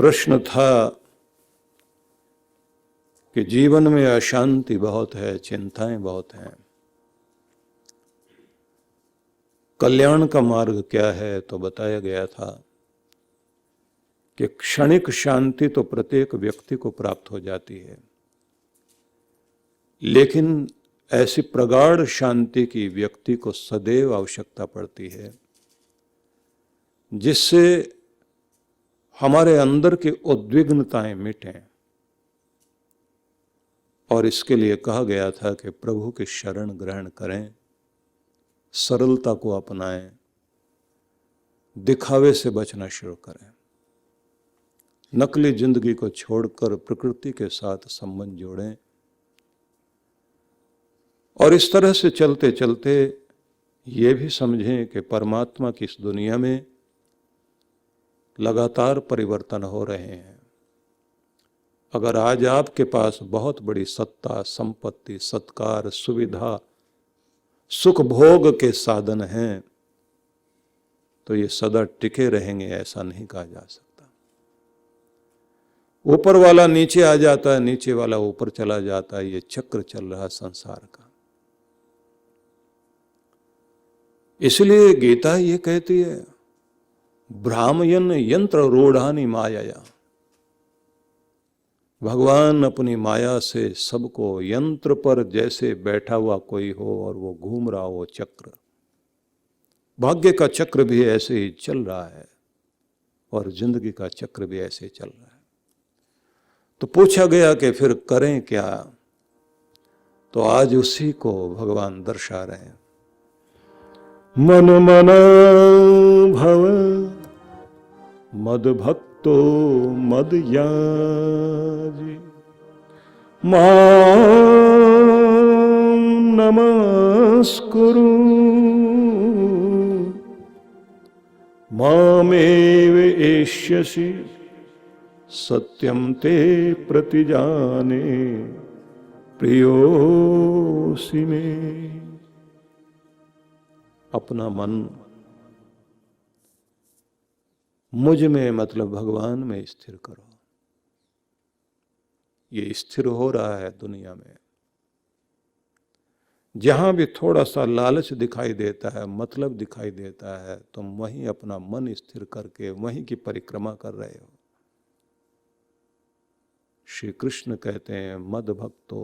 प्रश्न था कि जीवन में अशांति बहुत है, चिंताएं बहुत हैं, कल्याण का मार्ग क्या है। तो बताया गया था कि क्षणिक शांति तो प्रत्येक व्यक्ति को प्राप्त हो जाती है, लेकिन ऐसी प्रगाढ़ शांति की व्यक्ति को सदैव आवश्यकता पड़ती है, जिससे हमारे अंदर की उद्विग्नताएं मिटें। और इसके लिए कहा गया था कि प्रभु की शरण ग्रहण करें, सरलता को अपनाएं, दिखावे से बचना शुरू करें, नकली जिंदगी को छोड़कर प्रकृति के साथ संबंध जोड़ें। और इस तरह से चलते चलते ये भी समझें कि परमात्मा की इस दुनिया में लगातार परिवर्तन हो रहे हैं। अगर आज आपके पास बहुत बड़ी सत्ता, संपत्ति, सत्कार, सुविधा, सुख भोग के साधन हैं, तो ये सदा टिके रहेंगे ऐसा नहीं कहा जा सकता। ऊपर वाला नीचे आ जाता है, नीचे वाला ऊपर चला जाता है, ये चक्र चल रहा संसार का। इसलिए गीता ये कहती है, भ्रामयन यंत्र रूढ़ानि माया। भगवान अपनी माया से सबको यंत्र पर जैसे बैठा हुआ कोई हो और वो घूम रहा हो चक्र, भाग्य का चक्र भी ऐसे ही चल रहा है और जिंदगी का चक्र भी ऐसे ही चल रहा है। तो पूछा गया कि फिर करें क्या, तो आज उसी को भगवान दर्शा रहे हैं। मन मन भव मद भक्तो मद याजी, मां नमस्कुरु मामेव एष्यसि सत्यम ते प्रतिजाने प्रियोसि मे। अपना मन मुझ में, मतलब भगवान में स्थिर करो। ये स्थिर हो रहा है दुनिया में। जहां भी थोड़ा सा लालच दिखाई देता है, मतलब दिखाई देता है, तुम वहीं अपना मन स्थिर करके वहीं की परिक्रमा कर रहे हो। श्री कृष्ण कहते हैं, मद भक्तो,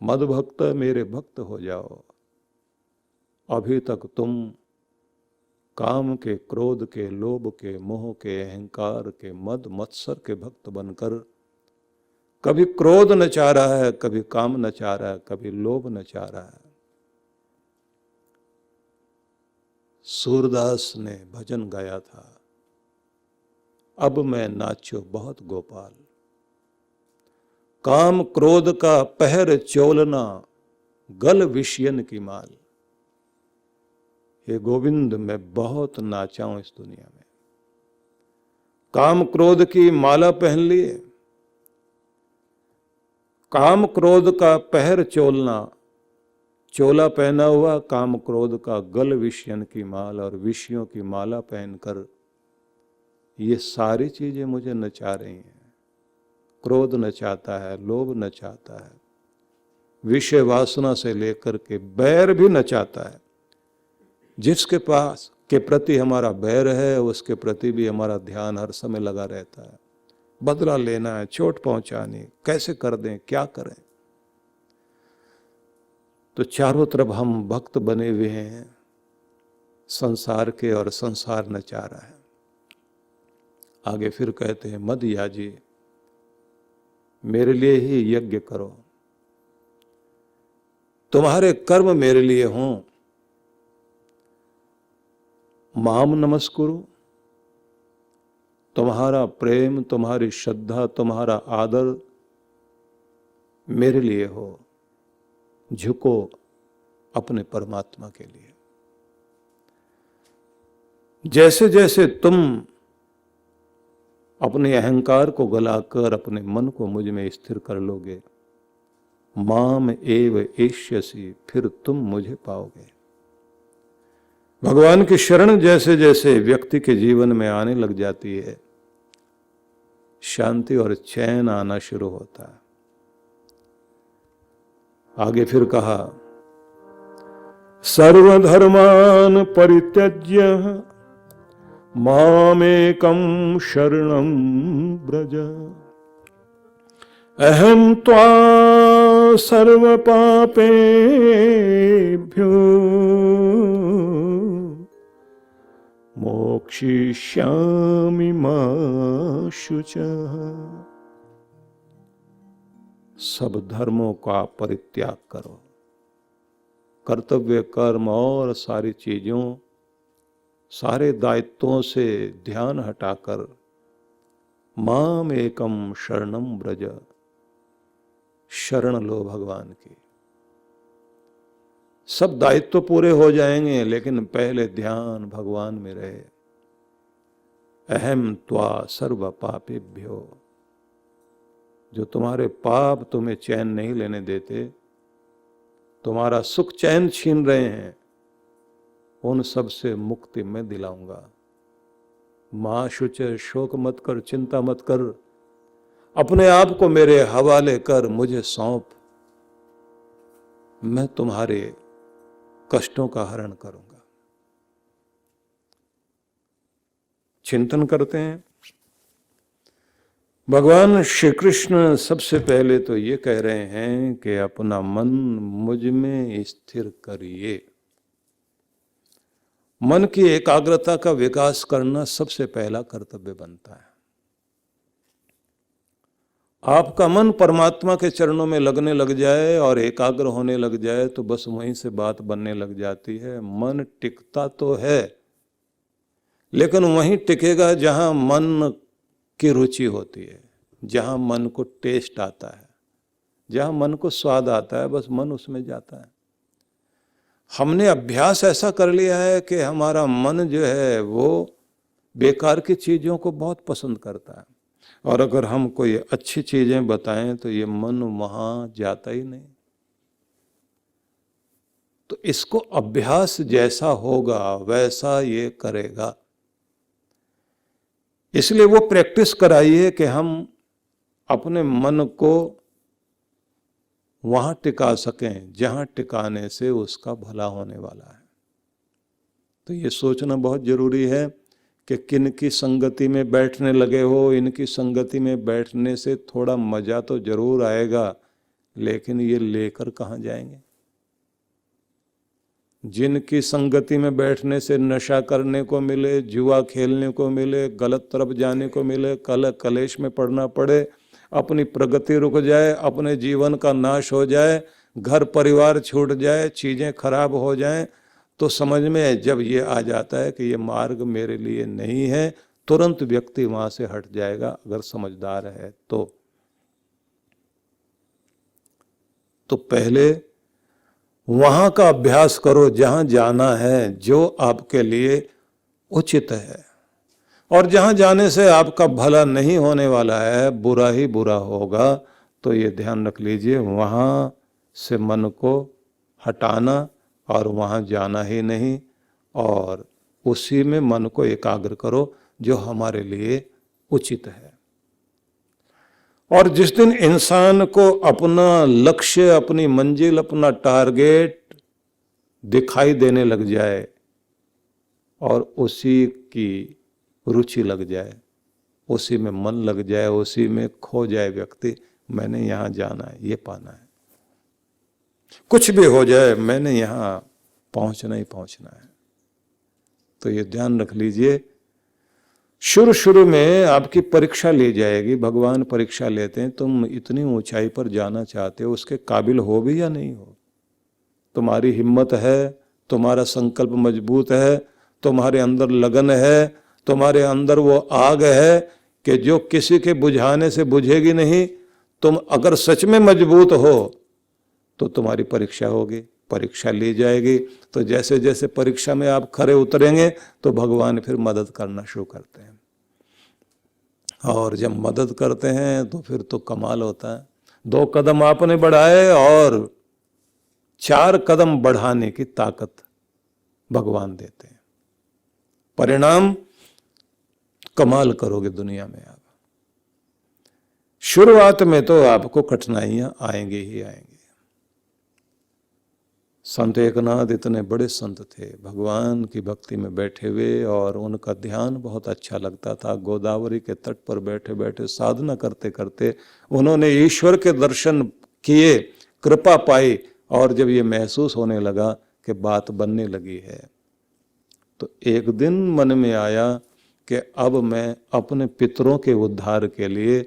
मद भक्त मेरे भक्त हो जाओ। अभी तक तुम काम के, क्रोध के, लोभ के, मोह के, अहंकार के, मद मत्सर के भक्त बनकर कभी क्रोध नचा रहा है, कभी काम नचा रहा है, कभी लोभ नचा रहा है। सूरदास ने भजन गाया था, अब मैं नाचो बहुत गोपाल। काम क्रोध का पहर चोलना, गल विषयन की माल। हे गोविंद, मैं बहुत नाचा हूं इस दुनिया में। काम क्रोध की माला पहन लिए, काम क्रोध का पहर चोलना, चोला पहना हुआ, काम क्रोध का गल विषयन की माल, और विषयों की माला पहनकर ये सारी चीजें मुझे नचा रही हैं। क्रोध नचाता है, लोभ नचाता है, विषय वासना से लेकर के बैर भी नचाता है। जिसके पास के प्रति हमारा बैर है, उसके प्रति भी हमारा ध्यान हर समय लगा रहता है। बदला लेना है, चोट पहुंचानी, कैसे कर दें, क्या करें। तो चारों तरफ हम भक्त बने हुए हैं संसार के, और संसार नचा रहा है। आगे फिर कहते हैं, मद याजी, मेरे लिए ही यज्ञ करो, तुम्हारे कर्म मेरे लिए हों। माम नमस्कुरु, तुम्हारा प्रेम, तुम्हारी श्रद्धा, तुम्हारा आदर मेरे लिए हो। झुको अपने परमात्मा के लिए। जैसे जैसे तुम अपने अहंकार को गलाकर अपने मन को मुझ में स्थिर कर लोगे, माम एव एष्यसि, फिर तुम मुझे पाओगे। भगवान की शरण जैसे जैसे व्यक्ति के जीवन में आने लग जाती है, शांति और चैन आना शुरू होता है। आगे फिर कहा, सर्वधर्मान परित्यज्य मामेकं शरणं व्रज अहं त्वा सर्वपापेभ्यो मोक्षयिष्यामि मा शुचः। सब धर्मों का परित्याग करो, कर्तव्य कर्म और सारी चीजों, सारे दायित्वों से ध्यान हटाकर माम एकम शरणम व्रज, शरण लो भगवान की। सब दायित्व पूरे हो जाएंगे, लेकिन पहले ध्यान भगवान में रहे। अहम त्वा सर्व पापेभ्यो, जो तुम्हारे पाप तुम्हें चैन नहीं लेने देते, तुम्हारा सुख चैन छीन रहे हैं, उन सब से मुक्ति मैं दिलाऊंगा। मां शुच, शोक मत कर, चिंता मत कर, अपने आप को मेरे हवाले कर, मुझे सौंप, मैं तुम्हारे कष्टों का हरण करूंगा। चिंतन करते हैं। भगवान श्री कृष्ण सबसे पहले तो ये कह रहे हैं कि अपना मन मुझ में स्थिर करिए। मन की एकाग्रता का विकास करना सबसे पहला कर्तव्य बनता है। आपका मन परमात्मा के चरणों में लगने लग जाए और एकाग्र होने लग जाए तो बस वहीं से बात बनने लग जाती है। मन टिकता तो है, लेकिन वहीं टिकेगा जहां मन की रुचि होती है, जहां मन को टेस्ट आता है, जहां मन को स्वाद आता है, बस मन उसमें जाता है। हमने अभ्यास ऐसा कर लिया है कि हमारा मन जो है वो बेकार की चीजों को बहुत पसंद करता है, और अगर हम कोई अच्छी चीजें बताएं तो ये मन वहां जाता ही नहीं। तो इसको अभ्यास जैसा होगा वैसा ये करेगा। इसलिए वो प्रैक्टिस कराइए कि हम अपने मन को वहां टिका सकें जहां टिकाने से उसका भला होने वाला है। तो ये सोचना बहुत जरूरी है कि किन की संगति में बैठने लगे हो। इनकी संगति में बैठने से थोड़ा मजा तो जरूर आएगा, लेकिन ये लेकर कहाँ जाएंगे। जिनकी संगति में बैठने से नशा करने को मिले, जुआ खेलने को मिले, गलत तरफ जाने को मिले, कलेश में पड़ना पड़े, अपनी प्रगति रुक जाए, अपने जीवन का नाश हो जाए, घर परिवार छूट जाए, चीजें खराब हो जाएं, तो समझ में जब ये आ जाता है कि ये मार्ग मेरे लिए नहीं है, तुरंत व्यक्ति वहां से हट जाएगा, अगर समझदार है तो पहले वहां का अभ्यास करो जहां जाना है, जो आपके लिए उचित है। और जहां जाने से आपका भला नहीं होने वाला है, बुरा ही बुरा होगा, तो ये ध्यान रख लीजिए, वहां से मन को हटाना और वहां जाना ही नहीं, और उसी में मन को एकाग्र करो जो हमारे लिए उचित है। और जिस दिन इंसान को अपना लक्ष्य, अपनी मंजिल, अपना टारगेट दिखाई देने लग जाए और उसी की रुचि लग जाए, उसी में मन लग जाए, उसी में खो जाए व्यक्ति, मैंने यहां जाना है, ये पाना है, कुछ भी हो जाए मैंने यहां पहुंचना ही पहुंचना है। तो ये ध्यान रख लीजिए, शुरू में आपकी परीक्षा ली जाएगी। भगवान परीक्षा लेते हैं, तुम इतनी ऊंचाई पर जाना चाहते हो, उसके काबिल हो भी या नहीं हो। तुम्हारी हिम्मत है, तुम्हारा संकल्प मजबूत है, तुम्हारे अंदर लगन है, तुम्हारे अंदर वो आग है कि जो किसी के बुझाने से बुझेगी नहीं। तुम अगर सच में मजबूत हो तो तुम्हारी परीक्षा होगी, परीक्षा ली जाएगी। तो जैसे जैसे परीक्षा में आप खरे उतरेंगे तो भगवान फिर मदद करना शुरू करते हैं, और जब मदद करते हैं तो फिर तो कमाल होता है। 2 कदम आपने बढ़ाए और 4 कदम बढ़ाने की ताकत भगवान देते हैं। परिणाम कमाल करोगे दुनिया में आप। शुरुआत में तो आपको कठिनाइयां आएंगी ही आएंगी। संत एकनाथ इतने बड़े संत थे, भगवान की भक्ति में बैठे हुए, और उनका ध्यान बहुत अच्छा लगता था। गोदावरी के तट पर बैठे बैठे साधना करते करते उन्होंने ईश्वर के दर्शन किए, कृपा पाई, और जब ये महसूस होने लगा कि बात बनने लगी है, तो एक दिन मन में आया कि अब मैं अपने पितरों के उद्धार के लिए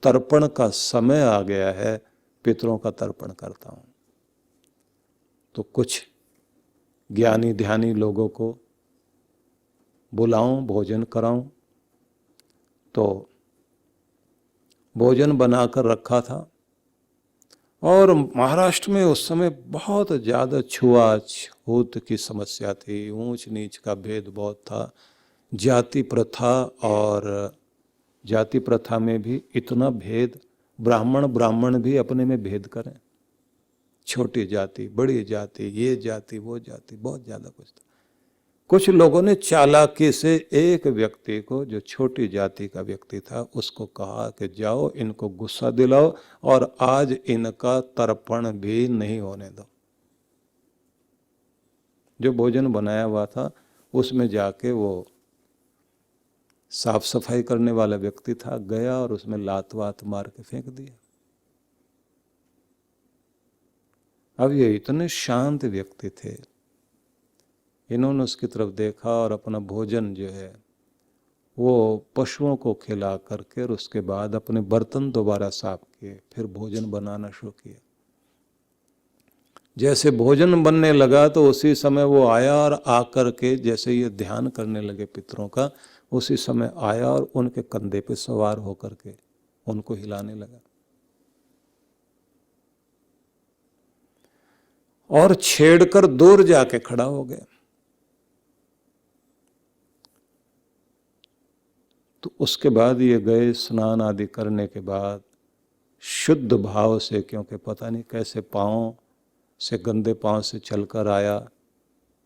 तर्पण का समय आ गया है, पितरों का तर्पण करता हूं। तो कुछ ज्ञानी ध्यानी लोगों को बुलाऊं, भोजन कराऊं। तो भोजन बनाकर रखा था, और महाराष्ट्र में उस समय बहुत ज़्यादा छुआछूत की समस्या थी, ऊंच नीच का भेद बहुत था, जाति प्रथा, और जाति प्रथा में भी इतना भेद, ब्राह्मण भी अपने में भेद करें, छोटी जाति बड़ी जाति, ये जाति वो जाति, बहुत ज़्यादा कुछ था। कुछ लोगों ने चालाकी से एक व्यक्ति को, जो छोटी जाति का व्यक्ति था, उसको कहा कि जाओ इनको गुस्सा दिलाओ और आज इनका तर्पण भी नहीं होने दो। जो भोजन बनाया हुआ था उसमें जाके वो साफ सफाई करने वाला व्यक्ति था, गया और उसमें लात वात मार के फेंक दिया। अब ये इतने शांत व्यक्ति थे, इन्होंने उसकी तरफ देखा और अपना भोजन जो है वो पशुओं को खिला करके, और उसके बाद अपने बर्तन दोबारा साफ किए, फिर भोजन बनाना शुरू किया। जैसे भोजन बनने लगा तो उसी समय वो आया, और आकर के जैसे ये ध्यान करने लगे पितरों का, उसी समय आया और उनके कंधे पे सवार होकर के उनको हिलाने लगा, और छेड़कर दूर जाके खड़ा हो गया। तो उसके बाद ये गए, स्नान आदि करने के बाद शुद्ध भाव से, क्योंकि पता नहीं कैसे पाँव से, गंदे पाँव से चलकर आया,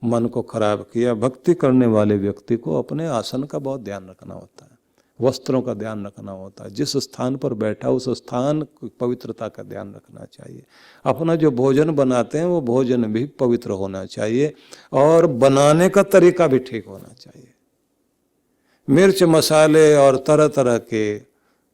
मन को खराब किया। भक्ति करने वाले व्यक्ति को अपने आसन का बहुत ध्यान रखना होता है, वस्त्रों का ध्यान रखना होता है, जिस स्थान पर बैठा उस स्थान की पवित्रता का ध्यान रखना चाहिए। अपना जो भोजन बनाते हैं वो भोजन भी पवित्र होना चाहिए, और बनाने का तरीका भी ठीक होना चाहिए। मिर्च मसाले और तरह तरह के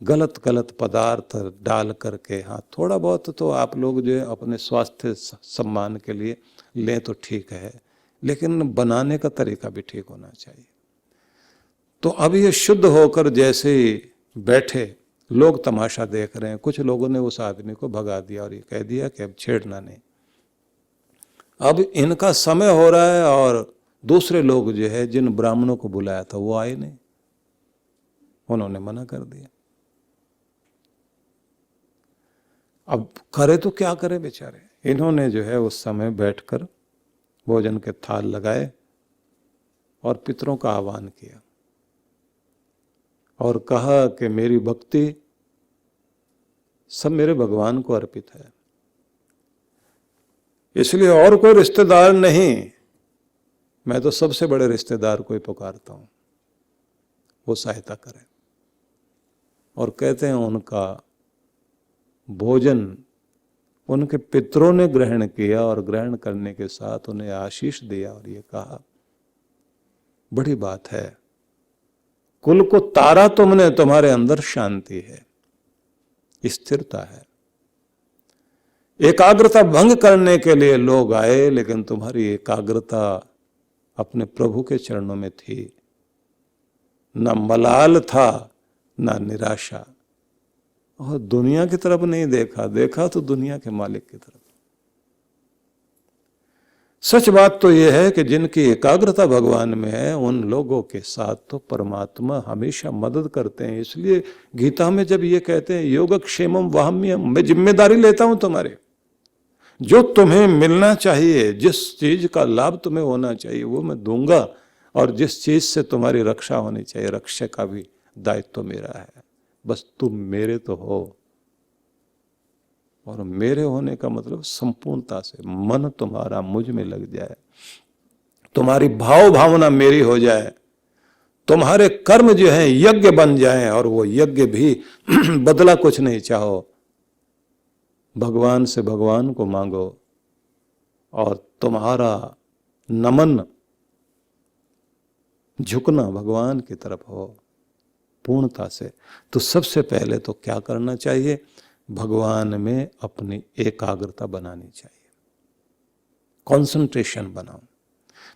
गलत पदार्थ डाल करके, हाँ थोड़ा बहुत तो आप लोग जो है अपने स्वास्थ्य सम्मान के लिए लें तो ठीक है, लेकिन बनाने का तरीका भी ठीक होना चाहिए। तो अब ये शुद्ध होकर जैसे ही बैठे, लोग तमाशा देख रहे हैं, कुछ लोगों ने उस आदमी को भगा दिया और ये कह दिया कि अब छेड़ना नहीं। अब इनका समय हो रहा है, और दूसरे लोग जो है जिन ब्राह्मणों को बुलाया था वो आए नहीं, उन्होंने मना कर दिया। अब करे तो क्या करे बेचारे। इन्होंने जो है उस समय बैठकर भोजन के थाल लगाए और पितरों का आह्वान किया, और कहा कि मेरी भक्ति सब मेरे भगवान को अर्पित है, इसलिए और कोई रिश्तेदार नहीं, मैं तो सबसे बड़े रिश्तेदार को ही पुकारता हूं, वो सहायता करें। और कहते हैं उनका भोजन उनके पितरों ने ग्रहण किया, और ग्रहण करने के साथ उन्हें आशीष दिया, और ये कहा बड़ी बात है, कुल को तारा तुमने, तुम्हारे अंदर शांति है, स्थिरता है। एकाग्रता भंग करने के लिए लोग आए, लेकिन तुम्हारी एकाग्रता अपने प्रभु के चरणों में थी, न मलाल था न निराशा, और दुनिया की तरफ नहीं देखा, देखा तो दुनिया के मालिक की तरफ। सच बात तो यह है कि जिनकी एकाग्रता भगवान में है, उन लोगों के साथ तो परमात्मा हमेशा मदद करते हैं। इसलिए गीता में जब ये कहते हैं योगक्षेमम वाहम्यम, मैं जिम्मेदारी लेता हूं तुम्हारे, जो तुम्हें मिलना चाहिए, जिस चीज का लाभ तुम्हें होना चाहिए वो मैं दूंगा, और जिस चीज से तुम्हारी रक्षा होनी चाहिए, रक्षा का भी दायित्व मेरा है, बस तुम मेरे तो हो। और मेरे होने का मतलब संपूर्णता से मन तुम्हारा मुझ में लग जाए, तुम्हारी भाव भावना मेरी हो जाए, तुम्हारे कर्म जो हैं यज्ञ बन जाएं, और वो यज्ञ भी बदला कुछ नहीं चाहो, भगवान से भगवान को मांगो और तुम्हारा नमन झुकना भगवान की तरफ हो पूर्णता से। तो सबसे पहले तो क्या करना चाहिए? भगवान में अपनी एकाग्रता बनानी चाहिए, कंसंट्रेशन बनाओ,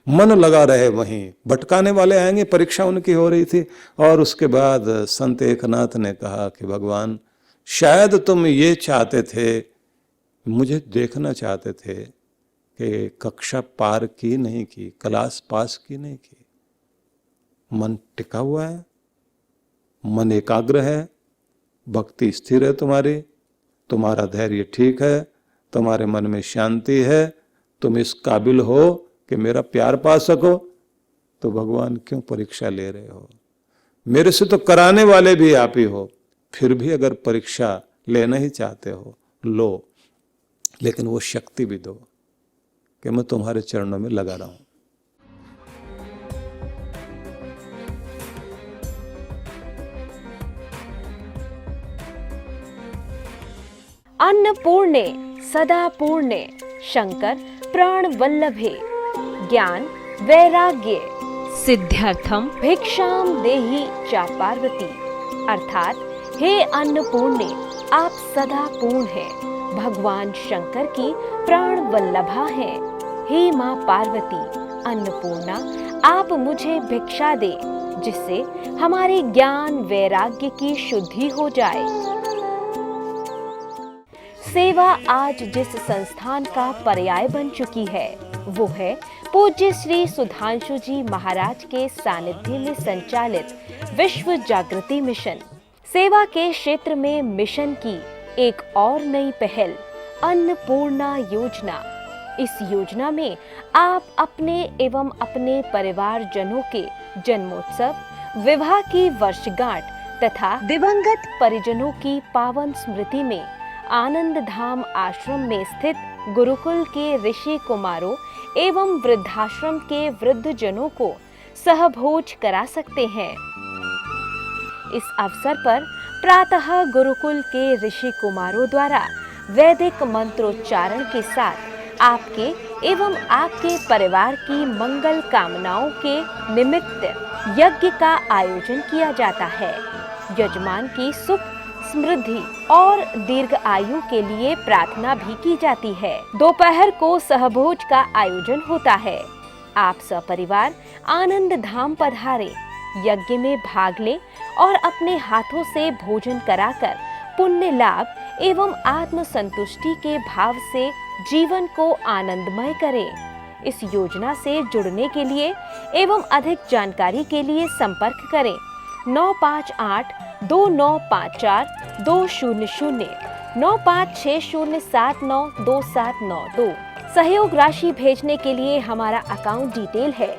मन लगा रहे वहीं। भटकाने वाले आएंगे, परीक्षा उनकी हो रही थी, और उसके बाद संत एकनाथ ने कहा कि भगवान शायद तुम ये चाहते थे, मुझे देखना चाहते थे कि कक्षा पार की नहीं की, क्लास पास की नहीं की, मन टिका हुआ है, मन एकाग्र है, भक्ति स्थिर है तुम्हारी, तुम्हारा धैर्य ठीक है, तुम्हारे मन में शांति है, तुम इस काबिल हो कि मेरा प्यार पा सको, तो भगवान क्यों परीक्षा ले रहे हो? मेरे से तो कराने वाले भी आप ही हो, फिर भी अगर परीक्षा लेना ही चाहते हो लो, लेकिन वो शक्ति भी दो कि मैं तुम्हारे चरणों में लगा रहा हूं। अन्नपूर्णे सदा पूर्णे शंकर प्राण वल्लभे ज्ञान वैराग्य सिद्ध्यर्थम भिक्षाम देहि चा पार्वती। अर्थात हे अन्नपूर्णे, आप सदा पूर्ण हैं, भगवान शंकर की प्राण वल्लभा हैं। हे माँ पार्वती अन्नपूर्णा, आप मुझे भिक्षा दे जिससे हमारे ज्ञान वैराग्य की शुद्धि हो जाए। सेवा आज जिस संस्थान का पर्याय बन चुकी है वो है पूज्य श्री सुधांशु जी महाराज के सानिध्य में संचालित विश्व जागृति मिशन। सेवा के क्षेत्र में मिशन की एक और नई पहल अन्नपूर्णा योजना। इस योजना में आप अपने एवं अपने परिवार जनों के जन्मोत्सव, विवाह की वर्षगांठ तथा दिवंगत परिजनों की पावन स्मृति में आनंद धाम आश्रम में स्थित गुरुकुल के ऋषि कुमारों एवं वृद्धाश्रम के वृद्ध जनों को सहभोज करा सकते हैं। इस अवसर पर प्रातः गुरुकुल के ऋषि कुमारों द्वारा वैदिक मंत्रोच्चारण के साथ आपके एवं आपके परिवार की मंगल कामनाओं के निमित्त यज्ञ का आयोजन किया जाता है। यजमान की सुख समृद्धि और दीर्घ आयु के लिए प्रार्थना भी की जाती है। दोपहर को सहभोज का आयोजन होता है। आप सपरिवार आनंद धाम पधारे, यज्ञ में भाग लें और अपने हाथों से भोजन कराकर पुण्य लाभ एवं आत्म संतुष्टि के भाव से जीवन को आनंदमय करें। इस योजना से जुड़ने के लिए एवं अधिक जानकारी के लिए संपर्क करें 958-2954-200 9560792792। सहयोग राशि भेजने के लिए हमारा अकाउंट डिटेल है